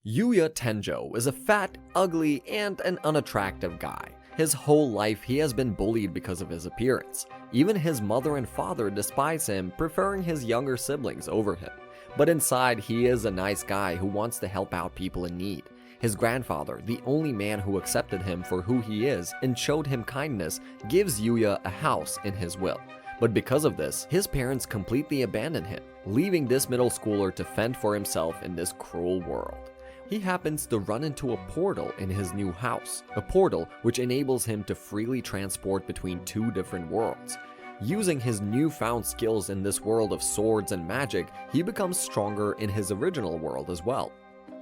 Yuya Tenjo is a fat, ugly, and an unattractive guy. His whole life he has been bullied because of his appearance. Even his mother and father despise him, preferring his younger siblings over him. But inside, he is a nice guy who wants to help out people in need. His grandfather, the only man who accepted him for who he is and showed him kindness, gives Yuya a house in his will. But because of this, his parents completely abandon him, leaving this middle schooler to fend for himself in this cruel world. He happens to run into a portal in his new house, a portal which enables him to freely transport between two different worlds. Using his newfound skills in this world of swords and magic, he becomes stronger in his original world as well.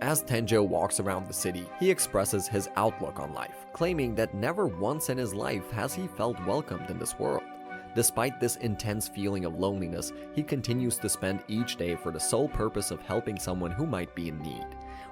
As Tenjo walks around the city, he expresses his outlook on life, claiming that never once in his life has he felt welcomed in this world. Despite this intense feeling of loneliness, he continues to spend each day for the sole purpose of helping someone who might be in need.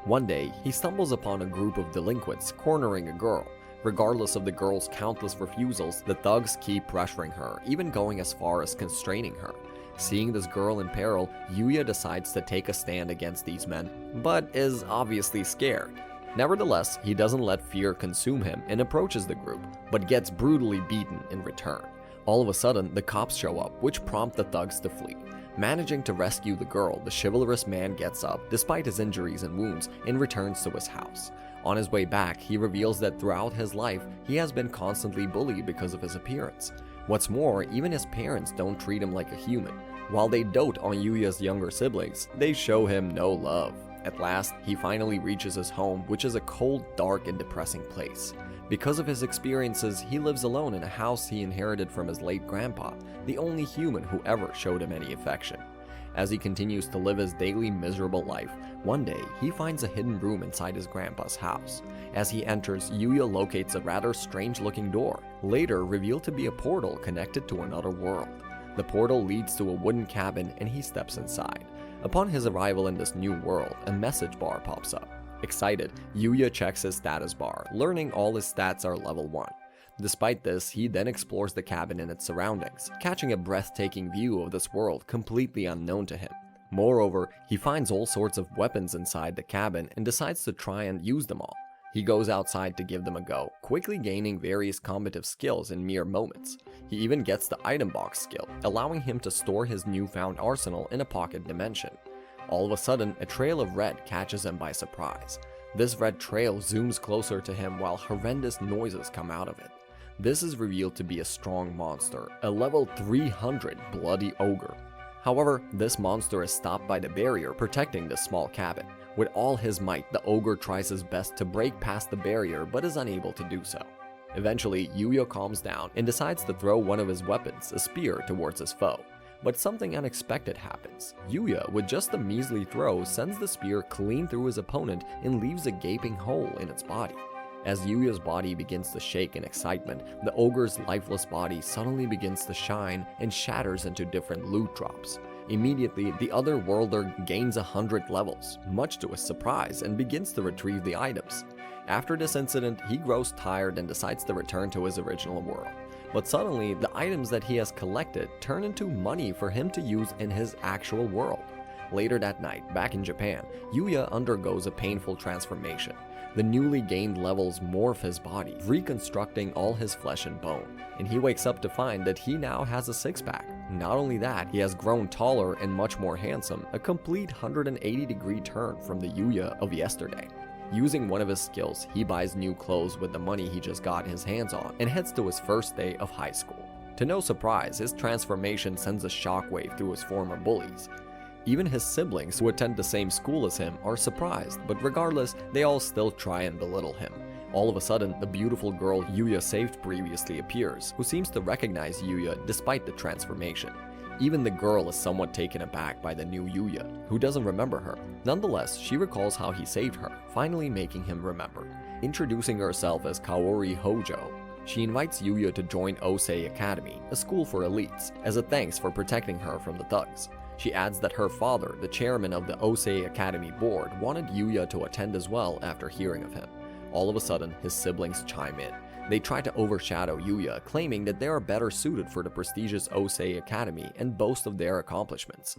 One day, he stumbles upon a group of delinquents cornering a girl. Regardless of the girl's countless refusals, the thugs keep pressuring her, even going as far as constraining her. Seeing this girl in peril, Yuya decides to take a stand against these men, but is obviously scared. Nevertheless, he doesn't let fear consume him and approaches the group, but gets brutally beaten in return. All of a sudden, the cops show up, which prompt the thugs to flee. Managing to rescue the girl, the chivalrous man gets up, despite his injuries and wounds, and returns to his house. On his way back, he reveals that throughout his life, he has been constantly bullied because of his appearance. What's more, even his parents don't treat him like a human. While they dote on Yuya's younger siblings, they show him no love. At last, he finally reaches his home, which is a cold, dark, and depressing place. Because of his experiences, he lives alone in a house he inherited from his late grandpa, the only human who ever showed him any affection. As he continues to live his daily miserable life, one day he finds a hidden room inside his grandpa's house. As he enters, Yuya locates a rather strange-looking door, later revealed to be a portal connected to another world. The portal leads to a wooden cabin and he steps inside. Upon his arrival in this new world, a message bar pops up. Excited, Yuya checks his status bar, learning all his stats are level 1. Despite this, he then explores the cabin and its surroundings, catching a breathtaking view of this world completely unknown to him. Moreover, he finds all sorts of weapons inside the cabin and decides to try and use them all. He goes outside to give them a go, quickly gaining various combative skills in mere moments. He even gets the item box skill, allowing him to store his newfound arsenal in a pocket dimension. All of a sudden, a trail of red catches him by surprise. This red trail zooms closer to him while horrendous noises come out of it. This is revealed to be a strong monster, a level 300 bloody ogre. However, this monster is stopped by the barrier protecting this small cabin. With all his might, the ogre tries his best to break past the barrier but is unable to do so. Eventually, Yuya calms down and decides to throw one of his weapons, a spear, towards his foe. But something unexpected happens. Yuya, with just a measly throw, sends the spear clean through his opponent and leaves a gaping hole in its body. As Yuya's body begins to shake in excitement, the ogre's lifeless body suddenly begins to shine and shatters into different loot drops. Immediately, the other worlder gains 100 levels, much to his surprise, and begins to retrieve the items. After this incident, he grows tired and decides to return to his original world. But suddenly, the items that he has collected turn into money for him to use in his actual world. Later that night, back in Japan, Yuya undergoes a painful transformation. The newly gained levels morph his body, reconstructing all his flesh and bone, and he wakes up to find that he now has a six-pack. Not only that, he has grown taller and much more handsome, a complete 180-degree turn from the Yuya of yesterday. Using one of his skills, he buys new clothes with the money he just got his hands on and heads to his first day of high school. To no surprise, his transformation sends a shockwave through his former bullies. Even his siblings, who attend the same school as him, are surprised, but regardless, they all still try and belittle him. All of a sudden, the beautiful girl Yuya saved previously appears, who seems to recognize Yuya despite the transformation. Even the girl is somewhat taken aback by the new Yuya, who doesn't remember her. Nonetheless, she recalls how he saved her, finally making him remember. Introducing herself as Kaori Hojo, she invites Yuya to join Osei Academy, a school for elites, as a thanks for protecting her from the thugs. She adds that her father, the chairman of the Osei Academy board, wanted Yuya to attend as well after hearing of him. All of a sudden, his siblings chime in. They try to overshadow Yuya, claiming that they are better suited for the prestigious Osei Academy and boast of their accomplishments.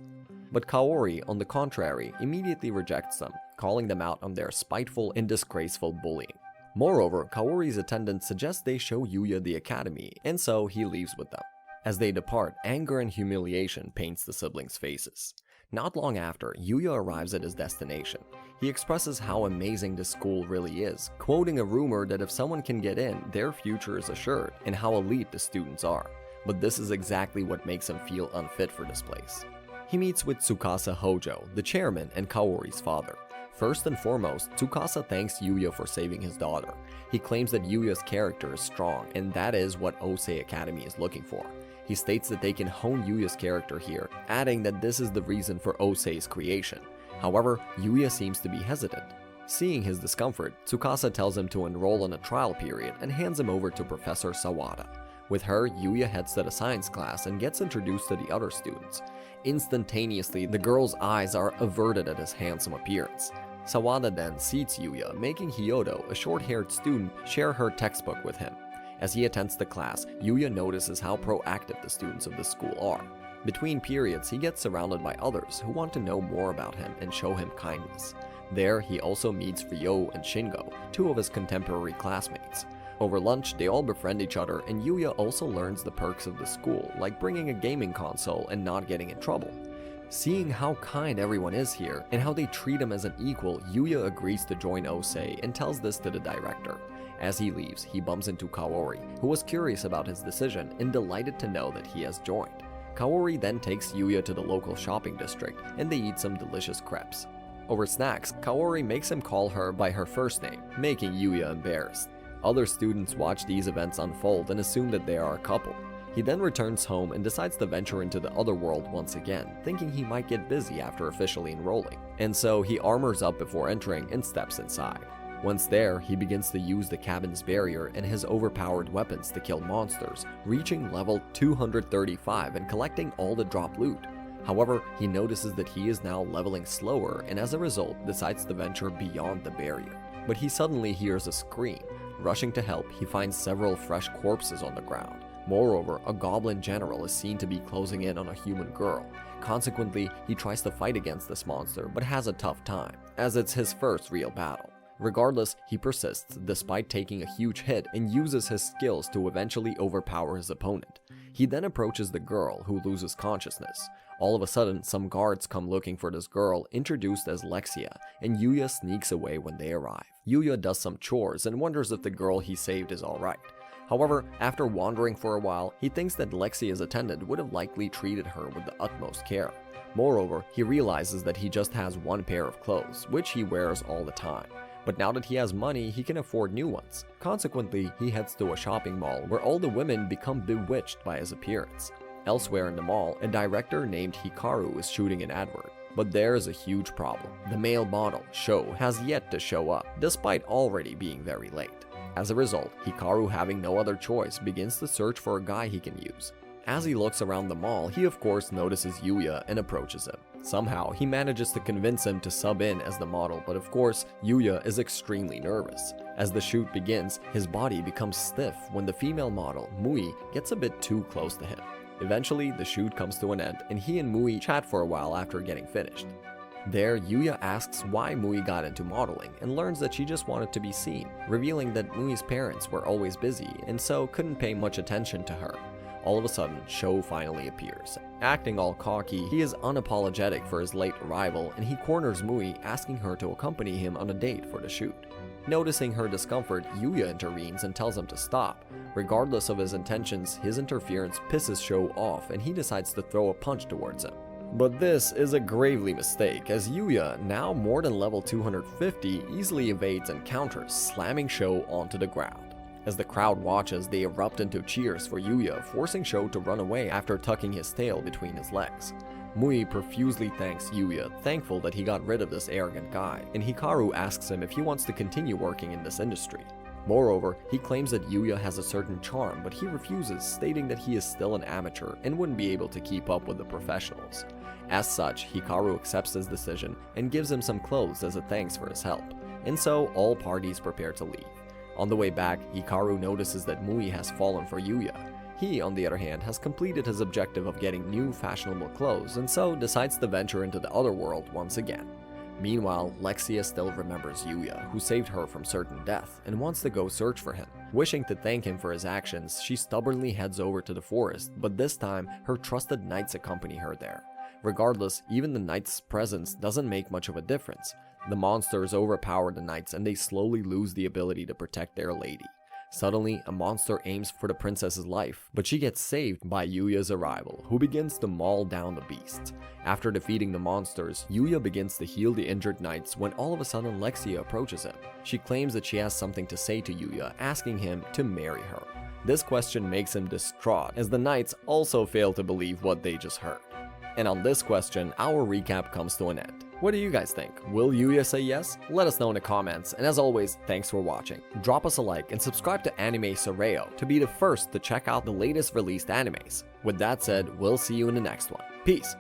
But Kaori, on the contrary, immediately rejects them, calling them out on their spiteful and disgraceful bullying. Moreover, Kaori's attendant suggests they show Yuya the academy, and so he leaves with them. As they depart, anger and humiliation paints the siblings' faces. Not long after, Yuya arrives at his destination. He expresses how amazing this school really is, quoting a rumor that if someone can get in, their future is assured, and how elite the students are. But this is exactly what makes him feel unfit for this place. He meets with Tsukasa Hojo, the chairman and Kaori's father. First and foremost, Tsukasa thanks Yuya for saving his daughter. He claims that Yuya's character is strong, and that is what Osei Academy is looking for. He states that they can hone Yuya's character here, adding that this is the reason for Osei's creation. However, Yuya seems to be hesitant. Seeing his discomfort, Tsukasa tells him to enroll in a trial period and hands him over to Professor Sawada. With her, Yuya heads to the science class and gets introduced to the other students. Instantaneously, the girl's eyes are averted at his handsome appearance. Sawada then seats Yuya, making Hyodo, a short-haired student, share her textbook with him. As he attends the class, Yuya notices how proactive the students of the school are. Between periods, he gets surrounded by others who want to know more about him and show him kindness. There, he also meets Ryo and Shingo, two of his contemporary classmates. Over lunch, they all befriend each other, and Yuya also learns the perks of the school, like bringing a gaming console and not getting in trouble. Seeing how kind everyone is here, and how they treat him as an equal, Yuya agrees to join Osei and tells this to the director. As he leaves, he bumps into Kaori, who was curious about his decision and delighted to know that he has joined. Kaori then takes Yuya to the local shopping district, and they eat some delicious crepes. Over snacks, Kaori makes him call her by her first name, making Yuya embarrassed. Other students watch these events unfold and assume that they are a couple. He then returns home and decides to venture into the other world once again, thinking he might get busy after officially enrolling. And so he armors up before entering and steps inside. Once there, he begins to use the cabin's barrier and his overpowered weapons to kill monsters, reaching level 235 and collecting all the drop loot. However, he notices that he is now leveling slower and as a result decides to venture beyond the barrier. But he suddenly hears a scream. Rushing to help, he finds several fresh corpses on the ground. Moreover, a goblin general is seen to be closing in on a human girl. Consequently, he tries to fight against this monster but has a tough time, as it's his first real battle. Regardless, he persists despite taking a huge hit and uses his skills to eventually overpower his opponent. He then approaches the girl, who loses consciousness. All of a sudden, some guards come looking for this girl, introduced as Lexia, and Yuya sneaks away when they arrive. Yuya does some chores and wonders if the girl he saved is alright. However, after wandering for a while, he thinks that Lexia's attendant would have likely treated her with the utmost care. Moreover, he realizes that he just has one pair of clothes, which he wears all the time. But now that he has money, he can afford new ones. Consequently, he heads to a shopping mall where all the women become bewitched by his appearance. Elsewhere in the mall, a director named Hikaru is shooting an advert. But there is a huge problem. The male model, Sho, has yet to show up, despite already being very late. As a result, Hikaru, having no other choice, begins to search for a guy he can use. As he looks around the mall, he of course notices Yuya and approaches him. Somehow, he manages to convince him to sub in as the model, but of course, Yuya is extremely nervous. As the shoot begins, his body becomes stiff when the female model, Mui, gets a bit too close to him. Eventually, the shoot comes to an end, and he and Mui chat for a while after getting finished. There, Yuya asks why Mui got into modeling and learns that she just wanted to be seen, revealing that Mui's parents were always busy and so couldn't pay much attention to her. All of a sudden, Sho finally appears. Acting all cocky, he is unapologetic for his late arrival, and he corners Mui, asking her to accompany him on a date for the shoot. Noticing her discomfort, Yuya intervenes and tells him to stop. Regardless of his intentions, his interference pisses Sho off and he decides to throw a punch towards him. But this is a gravely mistake, as Yuya, now more than level 250, easily evades and counters, slamming Sho onto the ground. As the crowd watches, they erupt into cheers for Yuya, forcing Sho to run away after tucking his tail between his legs. Mui profusely thanks Yuya, thankful that he got rid of this arrogant guy, and Hikaru asks him if he wants to continue working in this industry. Moreover, he claims that Yuya has a certain charm, but he refuses, stating that he is still an amateur and wouldn't be able to keep up with the professionals. As such, Hikaru accepts his decision and gives him some clothes as a thanks for his help, and so all parties prepare to leave. On the way back, Hikaru notices that Mui has fallen for Yuya. He, on the other hand, has completed his objective of getting new fashionable clothes and so decides to venture into the other world once again. Meanwhile, Lexia still remembers Yuya, who saved her from certain death, and wants to go search for him. Wishing to thank him for his actions, she stubbornly heads over to the forest, but this time, her trusted knights accompany her there. Regardless, even the knights' presence doesn't make much of a difference. The monsters overpower the knights and they slowly lose the ability to protect their lady. Suddenly, a monster aims for the princess's life, but she gets saved by Yuya's arrival, who begins to maul down the beast. After defeating the monsters, Yuya begins to heal the injured knights when all of a sudden Lexia approaches him. She claims that she has something to say to Yuya, asking him to marry her. This question makes him distraught, as the knights also fail to believe what they just heard. And on this question, our recap comes to an end. What do you guys think? Will Yuya say yes? Let us know in the comments, and as always, thanks for watching. Drop us a like and subscribe to Anime Soreio to be the first to check out the latest released animes. With that said, we'll see you in the next one. Peace!